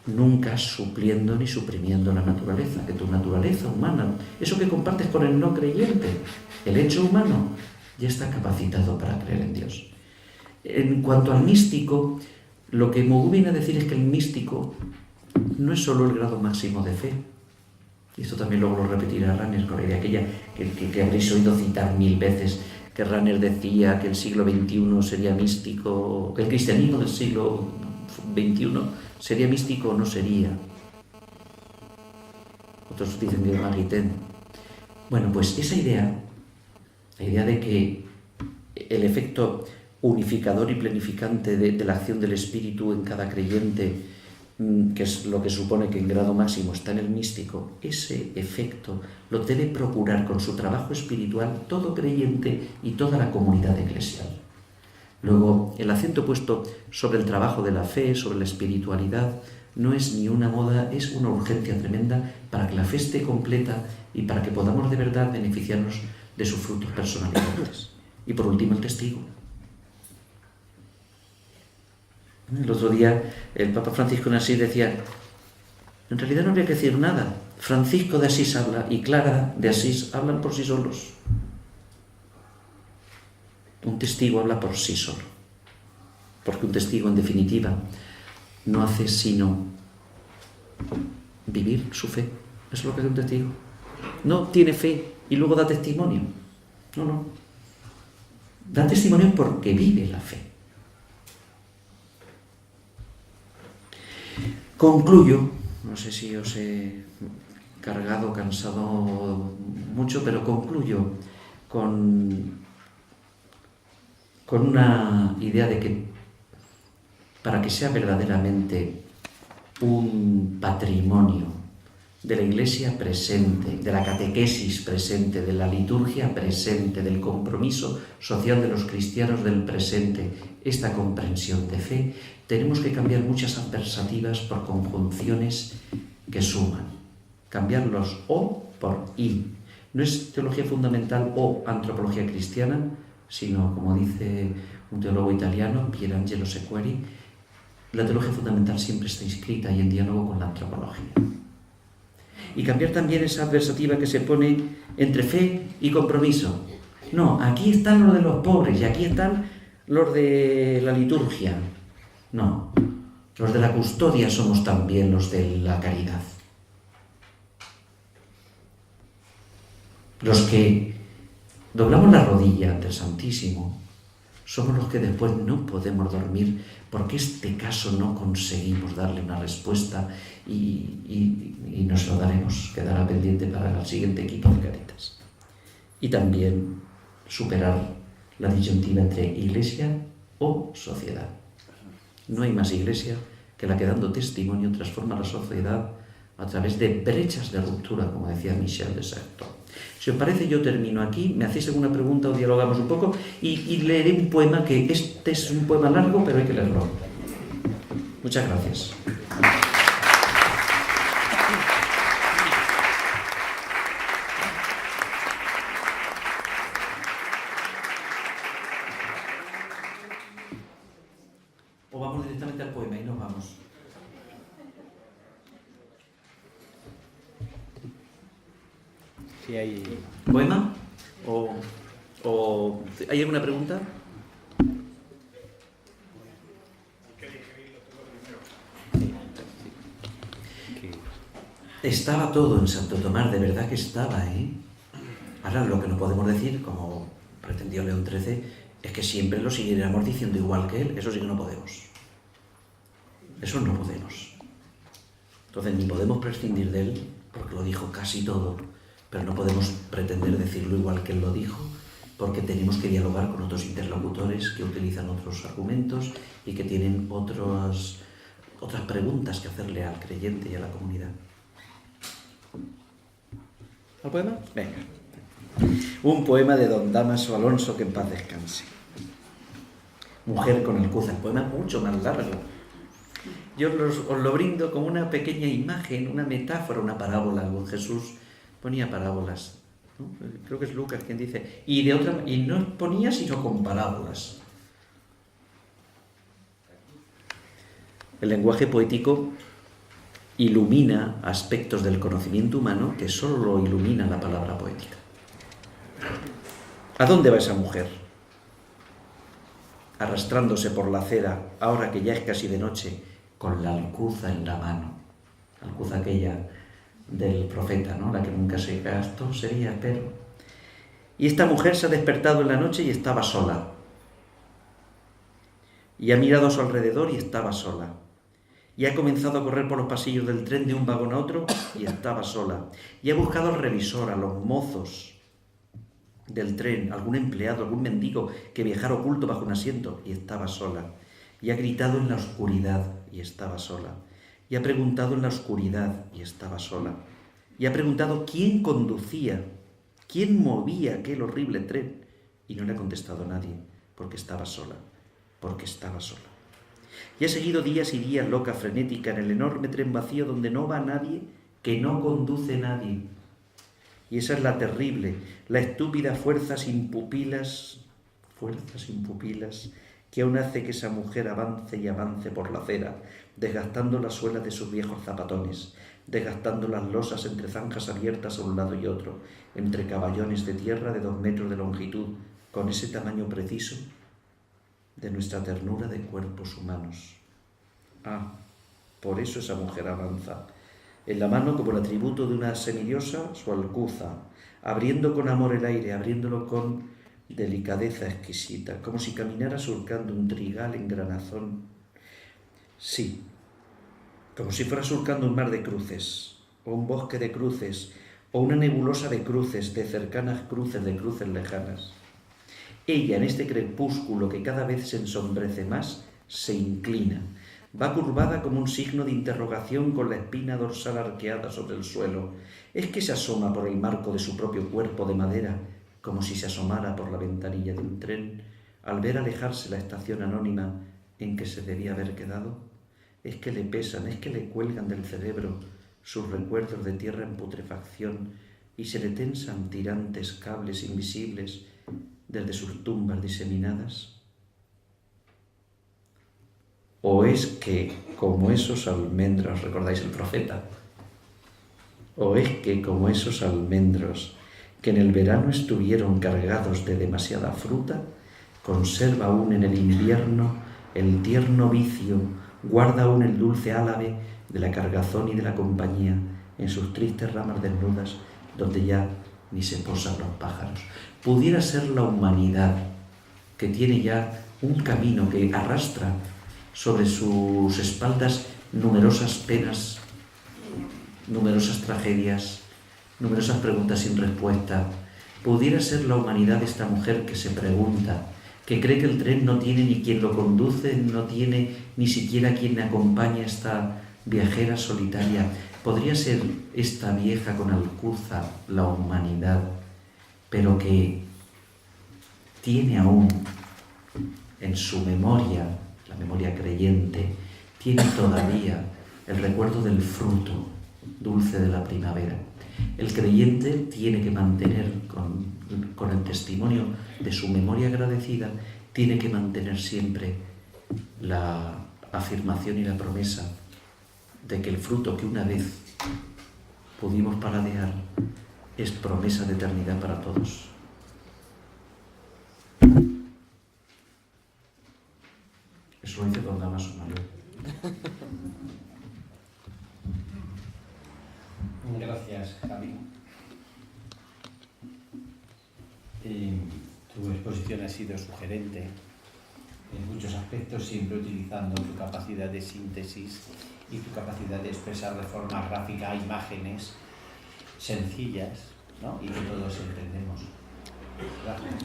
[SPEAKER 1] nunca supliendo ni suprimiendo la naturaleza, que tu naturaleza humana, eso que compartes con el no creyente, el hecho humano, ya está capacitado para creer en Dios. En cuanto al místico, lo que Mogu viene a decir es que el místico no es solo el grado máximo de fe, y esto también luego lo repetirá Rahner con la idea aquella que habréis oído citar 1000 veces, que Rahner decía que el siglo XXI sería místico, que el cristianismo del siglo XXI sería místico o no sería. Otros dicen que es Maritain. Bueno, pues esa idea, la idea de que el efecto unificador y planificante de la acción del espíritu en cada creyente, que es lo que supone que en grado máximo está en el místico, ese efecto lo debe procurar con su trabajo espiritual todo creyente y toda la comunidad eclesial. Luego, el acento puesto sobre el trabajo de la fe, sobre la espiritualidad, no es ni una moda, es una urgencia tremenda para que la fe esté completa y para que podamos de verdad beneficiarnos de sus frutos personales. Y por último, el testigo. El otro día el Papa Francisco de Asís decía, en realidad no habría que decir nada. Francisco de Asís habla y Clara de Asís hablan por sí solos. Un testigo habla por sí solo, porque un testigo, en definitiva, no hace sino vivir su fe. Eso es lo que hace un testigo. No tiene fe y luego da testimonio. No. Da testimonio porque vive la fe. Concluyo, no sé si os he cargado, cansado mucho, pero concluyo con una idea de que para que sea verdaderamente un patrimonio de la Iglesia presente, de la catequesis presente, de la liturgia presente, del compromiso social de los cristianos del presente, esta comprensión de fe, tenemos que cambiar muchas adversativas por conjunciones que suman. Cambiar los o por y. No es teología fundamental o antropología cristiana, sino, como dice un teólogo italiano, Pierangelo Sequeri, la teología fundamental siempre está inscrita y en diálogo con la antropología. Y cambiar también esa adversativa que se pone entre fe y compromiso. No, aquí están los de los pobres y aquí están los de la liturgia. No, los de la custodia somos también los de la caridad. Los que doblamos la rodilla ante el Santísimo somos los que después no podemos dormir porque este caso no conseguimos darle una respuesta y nos lo daremos, quedará pendiente para el siguiente equipo de Cáritas. Y también superar la disyuntiva entre iglesia o sociedad. No hay más iglesia que la que dando testimonio transforma la sociedad a través de brechas de ruptura, como decía Michel de Certeau. Si os parece, yo termino aquí, me hacéis alguna pregunta o dialogamos un poco y leeré un poema que este es un poema largo, pero hay que leerlo. Muchas gracias. O vamos directamente al poema y nos vamos.
[SPEAKER 2] Si hay...
[SPEAKER 1] ¿Poema? ¿O hay alguna pregunta? Estaba todo en Santo Tomás, de verdad que estaba, ¿eh? Ahora lo que no podemos decir, como pretendió León XIII, es que siempre lo siguiéramos diciendo igual que él. Eso sí que no podemos. Eso no podemos. Entonces ni podemos prescindir de él, porque lo dijo casi todo, pero no podemos pretender decirlo igual que él lo dijo, porque tenemos que dialogar con otros interlocutores que utilizan otros argumentos y que tienen otras preguntas que hacerle al creyente y a la comunidad. ¿Al poema? Venga. Un poema de don Dámaso Alonso, que en paz descanse. Mujer con Alcuza. El poema es mucho más largo. Yo os lo brindo como una pequeña imagen, una metáfora, una parábola. Jesús ponía parábolas, ¿no? Creo que es Lucas quien dice, y no ponía sino con parábolas. El lenguaje poético ilumina aspectos del conocimiento humano que solo lo ilumina la palabra poética. ¿A dónde va esa mujer? Arrastrándose por la acera, ahora que ya es casi de noche, con la alcuza en la mano. La alcuza aquella del profeta, ¿no? La que nunca se gastó sería, pero... Y esta mujer se ha despertado en la noche y estaba sola. Y ha mirado a su alrededor y estaba sola. Y ha comenzado a correr por los pasillos del tren de un vagón a otro y estaba sola. Y ha buscado al revisor, a los mozos del tren, algún empleado, algún mendigo que viajara oculto bajo un asiento y estaba sola. Y ha gritado en la oscuridad y estaba sola. Y ha preguntado en la oscuridad y estaba sola. Y ha preguntado quién conducía, quién movía aquel horrible tren. Y no le ha contestado nadie, porque estaba sola, porque estaba sola. Y ha seguido días y días loca, frenética, en el enorme tren vacío donde no va nadie, que no conduce nadie. Y esa es la terrible, la estúpida fuerza sin pupilas, que aún hace que esa mujer avance y avance por la acera, desgastando las suelas de sus viejos zapatones, desgastando las losas entre zanjas abiertas a un lado y otro, entre caballones de tierra de 2 metros de longitud, con ese tamaño preciso de nuestra ternura de cuerpos humanos. Ah, por eso esa mujer avanza, en la mano como el atributo de una semidiosa, su alcuza, abriendo con amor el aire, abriéndolo con delicadeza exquisita, como si caminara surcando un trigal en granazón. Sí, como si fuera surcando un mar de cruces, o un bosque de cruces, o una nebulosa de cruces, de cercanas cruces, de cruces lejanas. Ella, en este crepúsculo que cada vez se ensombrece más, se inclina, va curvada como un signo de interrogación con la espina dorsal arqueada sobre el suelo. Es que se asoma por el marco de su propio cuerpo de madera, como si se asomara por la ventanilla de un tren, al ver alejarse la estación anónima en que se debía haber quedado. Es que le pesan, es que le cuelgan del cerebro sus recuerdos de tierra en putrefacción y se le tensan tirantes cables invisibles desde sus tumbas diseminadas? ¿O es que, como esos almendros, recordáis el profeta? ¿O es que, como esos almendros que en el verano estuvieron cargados de demasiada fruta, conserva aún en el invierno el tierno vicio, guarda aún el dulce álave de la cargazón y de la compañía en sus tristes ramas desnudas, donde ya ni se posan los pájaros? Pudiera ser la humanidad, que tiene ya un camino que arrastra sobre sus espaldas numerosas penas, numerosas tragedias, numerosas preguntas sin respuesta. Pudiera ser la humanidad esta mujer que se pregunta, que cree que el tren no tiene ni quien lo conduce, no tiene ni siquiera quien acompañe a esta viajera solitaria. Podría ser esta vieja con alcuza la humanidad, pero que tiene aún en su memoria, la memoria creyente, tiene todavía el recuerdo del fruto dulce de la primavera. El creyente tiene que mantener, con el testimonio de su memoria agradecida, tiene que mantener siempre la afirmación y la promesa de que el fruto que una vez pudimos paladear es promesa de eternidad para todos. Eso lo dice don Damaso Mayor.
[SPEAKER 2] Gracias, Javi. Tu exposición ha sido sugerente en muchos aspectos, siempre utilizando tu capacidad de síntesis y tu capacidad de expresar de forma gráfica imágenes sencillas, ¿no? Y que todos entendemos.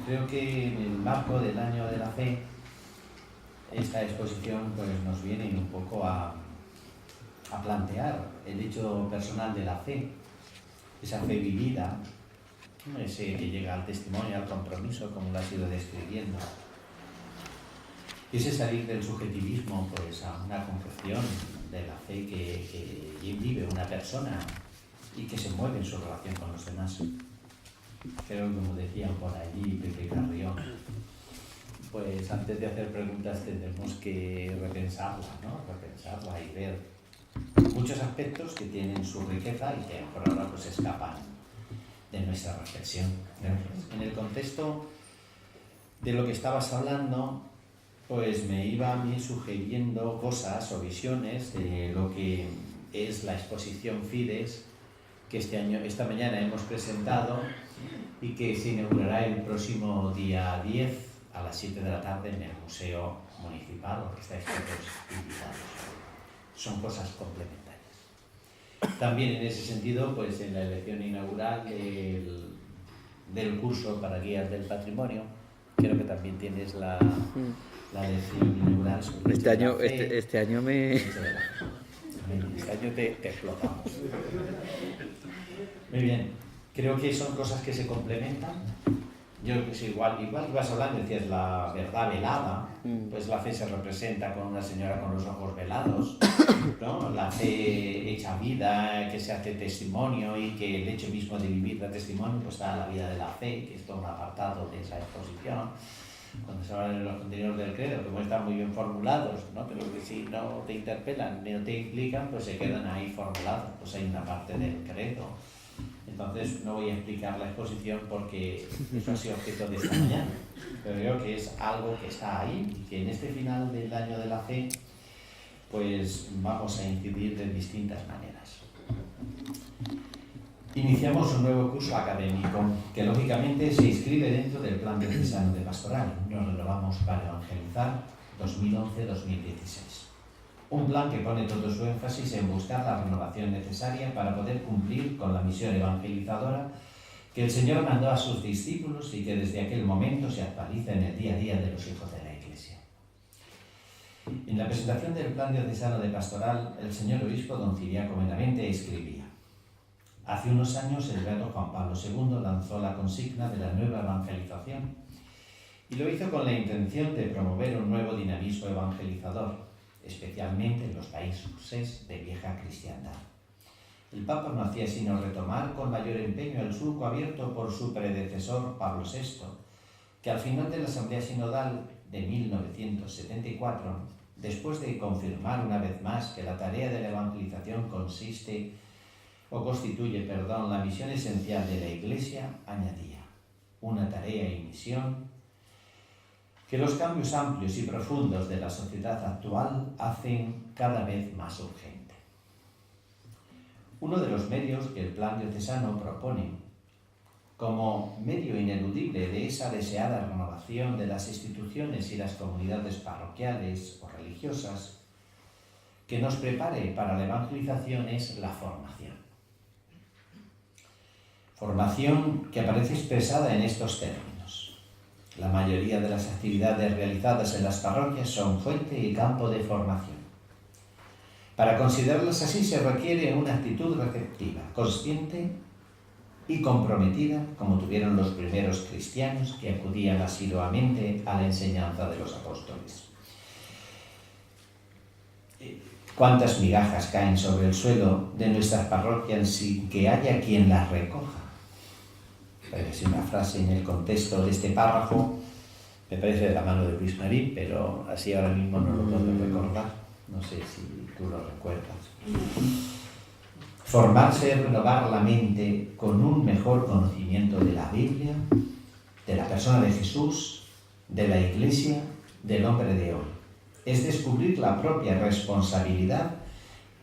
[SPEAKER 2] Creo que en el marco del Año de la Fe, esta exposición pues, nos viene un poco a plantear el hecho personal de la fe, esa fe vivida, ese que llega al testimonio, al compromiso, como lo has ido describiendo. Ese salir del subjetivismo pues, a una concepción de la fe que vive una persona y que se mueve en su relación con los demás. Creo que, como decían por allí Pepe Carrión, pues antes de hacer preguntas tendremos que repensarla, ¿no? Repensarla y ver muchos aspectos que tienen su riqueza y que por ahora pues escapan de nuestra reflexión. En el contexto de lo que estabas hablando, pues me iba a mí sugiriendo cosas o visiones de lo que es la exposición Fides que esta mañana hemos presentado y que se inaugurará el próximo día 10 a las 7 de la tarde en el Museo Municipal, donde estáis todos invitados. Son cosas complementarias. También en ese sentido, pues en la elección inaugural del curso para guías del patrimonio, creo que también tienes la elección inaugural.
[SPEAKER 1] Este año
[SPEAKER 2] te explotamos. Muy bien, creo que son cosas que se complementan. Yo creo que es igual que ibas hablando, decías la verdad velada, pues la fe se representa con una señora con los ojos velados, ¿no? La fe hecha vida, que se hace testimonio y que el hecho mismo de vivir da testimonio, pues da la vida de la fe, que es todo un apartado de esa exposición. Cuando se habla de los contenidos del credo, como están muy bien formulados, ¿no? Pero que si no te interpelan ni no te implican, pues se quedan ahí formulados, pues hay una parte del credo. Entonces no voy a explicar la exposición porque eso ha sido objeto de esta mañana, pero creo que es algo que está ahí y que en este final del Año de la Fe pues vamos a incidir de distintas maneras. Iniciamos un nuevo curso académico que lógicamente se inscribe dentro del Plan Diocesano de Pastoral. Nos renovamos para evangelizar 2011-2016. Un plan que pone todo su énfasis en buscar la renovación necesaria para poder cumplir con la misión evangelizadora que el Señor mandó a sus discípulos y que desde aquel momento se actualiza en el día a día de los hijos de la Iglesia. En la presentación del Plan Diocesano de Pastoral, el señor obispo don Ciriaco Benavente escribía: hace unos años el beato Juan Pablo II lanzó la consigna de la nueva evangelización y lo hizo con la intención de promover un nuevo dinamismo evangelizador, especialmente en los países de vieja cristiandad. El Papa no hacía sino retomar con mayor empeño el surco abierto por su predecesor Pablo VI, que al final de la Asamblea Sinodal de 1974, después de confirmar una vez más que la tarea de la evangelización constituye la misión esencial de la Iglesia, añadía: una tarea y misión que los cambios amplios y profundos de la sociedad actual hacen cada vez más urgente. Uno de los medios que el Plan Diocesano propone como medio ineludible de esa deseada renovación de las instituciones y las comunidades parroquiales o religiosas que nos prepare para la evangelización es la formación. Formación que aparece expresada en estos términos. La mayoría de las actividades realizadas en las parroquias son fuente y campo de formación. Para considerarlas así se requiere una actitud receptiva, consciente y comprometida, como tuvieron los primeros cristianos que acudían asiduamente a la enseñanza de los apóstoles. ¿Cuántas migajas caen sobre el suelo de nuestras parroquias sin que haya quien las recoja? Es una frase en el contexto de este párrafo, me parece de la mano de Luis Marín, pero así ahora mismo no lo puedo recordar. No sé si tú lo recuerdas. Formarse es renovar la mente con un mejor conocimiento de la Biblia, de la persona de Jesús, de la Iglesia, del hombre de hoy. Es descubrir la propia responsabilidad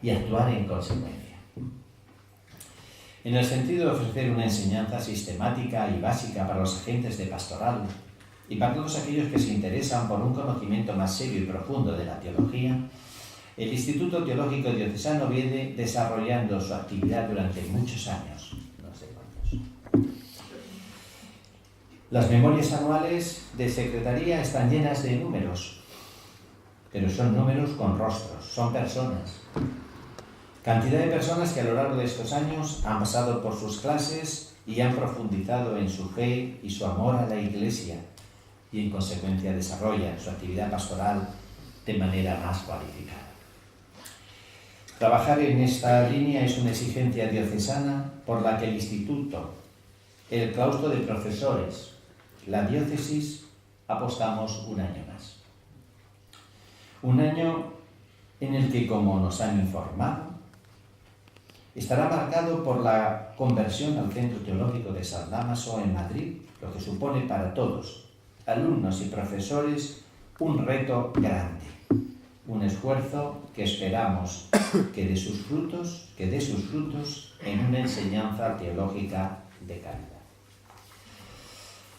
[SPEAKER 2] y actuar en consecuencia. En el sentido de ofrecer una enseñanza sistemática y básica para los agentes de pastoral y para todos aquellos que se interesan por un conocimiento más serio y profundo de la teología, el Instituto Teológico Diocesano viene desarrollando su actividad durante muchos años, no sé cuántos. Las memorias anuales de secretaría están llenas de números, pero son números con rostros, son personas. Cantidad de personas que a lo largo de estos años han pasado por sus clases y han profundizado en su fe y su amor a la Iglesia y en consecuencia desarrollan su actividad pastoral de manera más cualificada. Trabajar en esta línea es una exigencia diocesana por la que el Instituto, el claustro de profesores, la diócesis, apostamos un año más. Un año en el que, como nos han informado, estará marcado por la conversión al Centro Teológico de San Dámaso en Madrid, lo que supone para todos, alumnos y profesores, un reto grande, un esfuerzo que esperamos que dé sus frutos en una enseñanza teológica de calidad.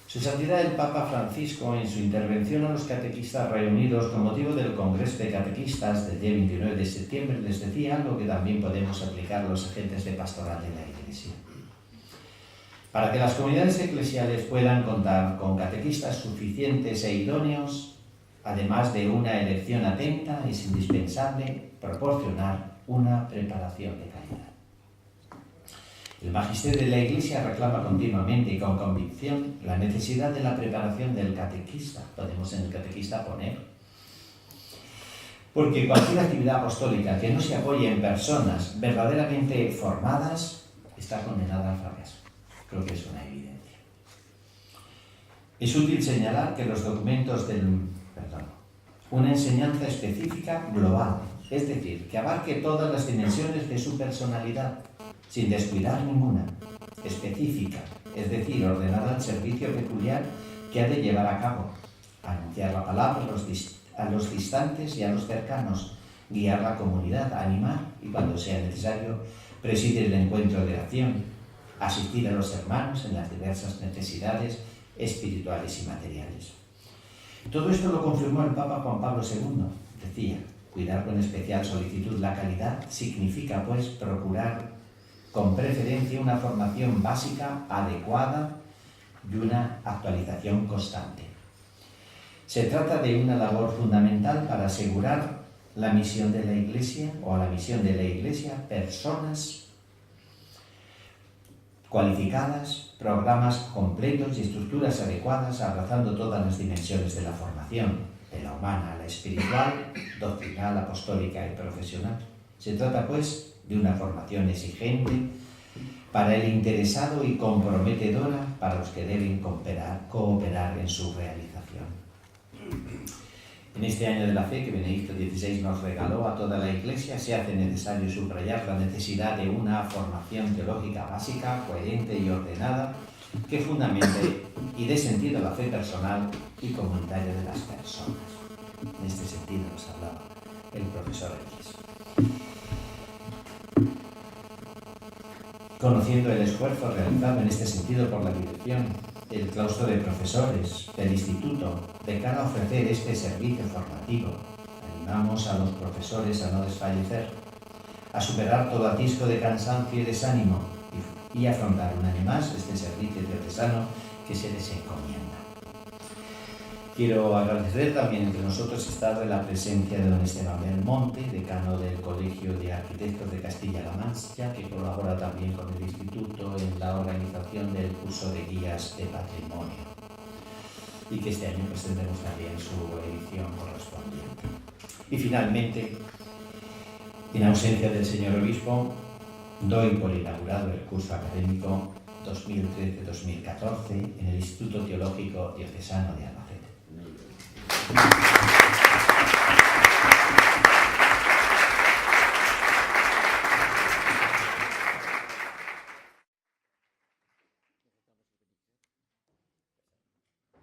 [SPEAKER 2] Su Santidad el Papa Francisco, en su intervención a los catequistas reunidos con motivo del Congreso de Catequistas del día 29 de septiembre, les decía algo que también podemos aplicar a los agentes de pastoral de la Iglesia. Para que las comunidades eclesiales puedan contar con catequistas suficientes e idóneos, además de una elección atenta, es indispensable proporcionar una preparación de calidad. El magisterio de la Iglesia reclama continuamente y con convicción la necesidad de la preparación del catequista. Podemos en el catequista poner. Porque cualquier actividad apostólica que no se apoye en personas verdaderamente formadas está condenada al fracaso. Creo que es una evidencia. Es útil señalar que los documentos una enseñanza específica global, es decir, que abarque todas las dimensiones de su personalidad, sin descuidar ninguna, específica, es decir, ordenada al servicio peculiar que ha de llevar a cabo, anunciar la palabra a los distantes y a los cercanos, guiar la comunidad, animar y, cuando sea necesario, presidir el encuentro de oración, asistir a los hermanos en las diversas necesidades espirituales y materiales. Todo esto lo confirmó el Papa Juan Pablo II. Decía, cuidar con especial solicitud la calidad significa, pues, procurar con preferencia una formación básica adecuada y una actualización constante. Se trata de una labor fundamental para asegurar la misión de la Iglesia, o a la misión de la Iglesia, personas cualificadas, programas completos y estructuras adecuadas, abrazando todas las dimensiones de la formación, de la humana a la espiritual, doctrinal, apostólica y profesional. Se trata, pues, de una formación exigente para el interesado y comprometedora para los que deben cooperar en su realización. En este año de la fe que Benedicto XVI nos regaló a toda la Iglesia, se hace necesario subrayar la necesidad de una formación teológica básica, coherente y ordenada, que fundamente y dé sentido a la fe personal y comunitaria de las personas. En este sentido nos hablaba el profesor X. Conociendo el esfuerzo realizado en este sentido por la dirección del claustro de profesores del Instituto de cara a ofrecer este servicio formativo, animamos a los profesores a no desfallecer, a superar todo atisbo de cansancio y desánimo y afrontar un año más este servicio diocesano que se les encomienda. Quiero agradecer también entre nosotros esta la presencia de don Esteban Belmonte, decano del Colegio de Arquitectos de Castilla-La Mancha, que colabora también con el Instituto en la organización del curso de guías de patrimonio y que este año pues tendremos también su edición correspondiente. Y finalmente, en ausencia del señor obispo, doy por inaugurado el curso académico 2013-2014 en el Instituto Teológico Diocesano de Albacete.